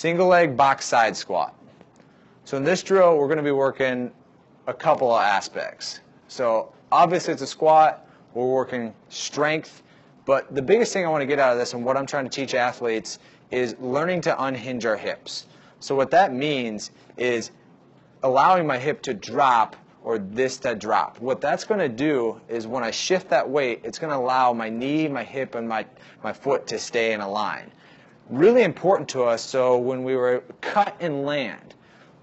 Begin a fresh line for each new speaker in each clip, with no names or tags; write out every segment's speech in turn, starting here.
single leg box side squat. So in this drill, we're going to be working a couple of aspects. So obviously it's a squat, we're working strength, but the biggest thing I want to get out of this and what I'm trying to teach athletes is learning to unhinge our hips. So what that means is allowing my hip to drop or this to drop. What that's going to do is when I shift that weight, it's going to allow my knee, my hip, and my foot to stay in a line. Really important to us, so when we were cut and land,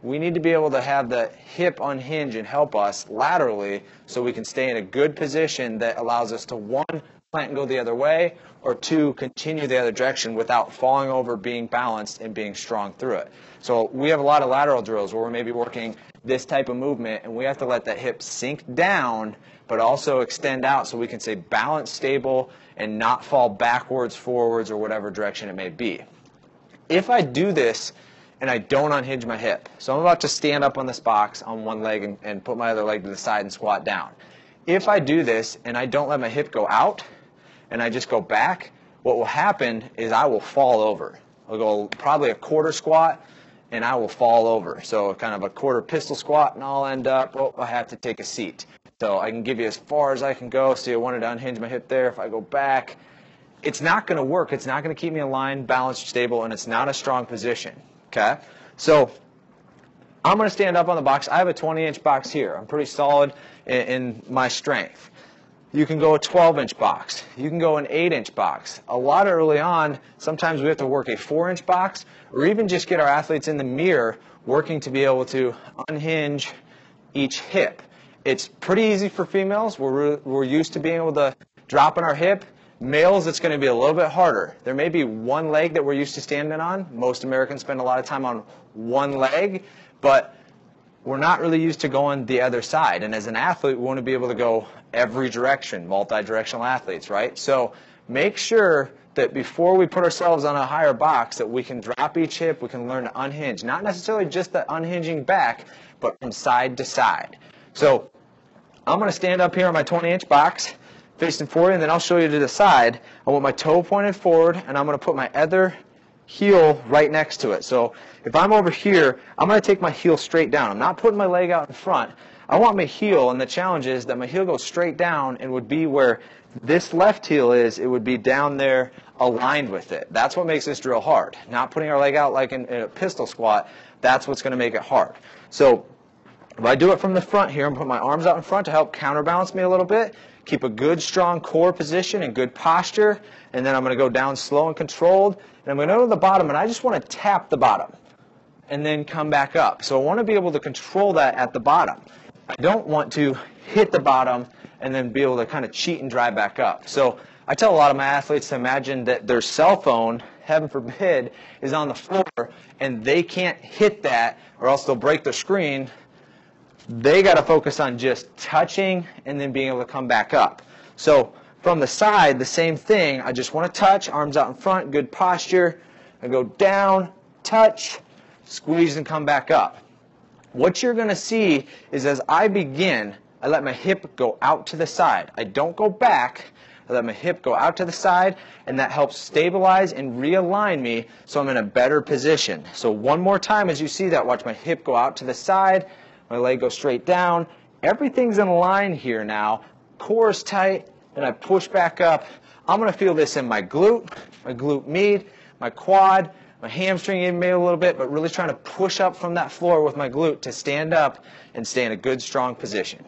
we need to be able to have the hip unhinge and help us laterally so we can stay in a good position that allows us to, one, plant and go the other way, or two, continue the other direction without falling over, being balanced, and being strong through it. So we have a lot of lateral drills where we're maybe working this type of movement, and we have to let that hip sink down, but also extend out so we can stay balanced, stable, and not fall backwards, forwards, or whatever direction it may be. If I do this and I don't unhinge my hip, so I'm about to stand up on this box on one leg and put my other leg to the side and squat down. If I do this and I don't let my hip go out and I just go back, what will happen is I will fall over. I'll go probably a quarter squat and I will fall over. So kind of a quarter pistol squat, and I'll end up, oh, I have to take a seat. So I can give you as far as I can go. So I wanted to unhinge my hip there. If I go back, it's not going to work. It's not going to keep me aligned, balanced, stable, and it's not a strong position. Okay? So I'm going to stand up on the box. I have a 20-inch box here. I'm pretty solid in my strength. You can go a 12-inch box. You can go an 8-inch box. A lot early on, sometimes we have to work a 4-inch box, or even just get our athletes in the mirror working to be able to unhinge each hip. It's pretty easy for females. We're used to being able to drop on our hip. Males, it's going to be a little bit harder. There may be one leg that we're used to standing on. Most Americans spend a lot of time on one leg, but we're not really used to going the other side. And as an athlete, we want to be able to go every direction, multi-directional athletes, right? So make sure that before we put ourselves on a higher box that we can drop each hip, we can learn to unhinge. Not necessarily just the unhinging back, but from side to side. So I'm going to stand up here on my 20-inch box, facing forward, and then I'll show you to the side. I want my toe pointed forward, and I'm going to put my other heel right next to it. So if I'm over here, I'm going to take my heel straight down. I'm not putting my leg out in front. I want my heel, and the challenge is that my heel goes straight down and would be where this left heel is. It would be down there aligned with it. That's what makes this drill hard. Not putting our leg out like in a pistol squat, that's what's going to make it hard. So if I do it from the front here, I'm going to put my arms out in front to help counterbalance me a little bit, keep a good strong core position and good posture, and then I'm going to go down slow and controlled, and I'm going to go to the bottom, and I just want to tap the bottom and then come back up. So I want to be able to control that at the bottom. I don't want to hit the bottom and then be able to kind of cheat and drive back up. So I tell a lot of my athletes to imagine that their cell phone, heaven forbid, is on the floor and they can't hit that or else they'll break their screen. They got to focus on just touching and then being able to come back up. So from the side, the same thing. I just want to touch, arms out in front, good posture. I go down, touch, squeeze, and come back up. What you're going to see is as I begin, I let my hip go out to the side. I don't go back. I let my hip go out to the side, and that helps stabilize and realign me so I'm in a better position. So one more time as you see that, watch my hip go out to the side, my leg goes straight down. Everything's in line here now. Core is tight, and I push back up. I'm going to feel this in my glute med, my quad, my hamstring in maybe a little bit, but really trying to push up from that floor with my glute to stand up and stay in a good, strong position.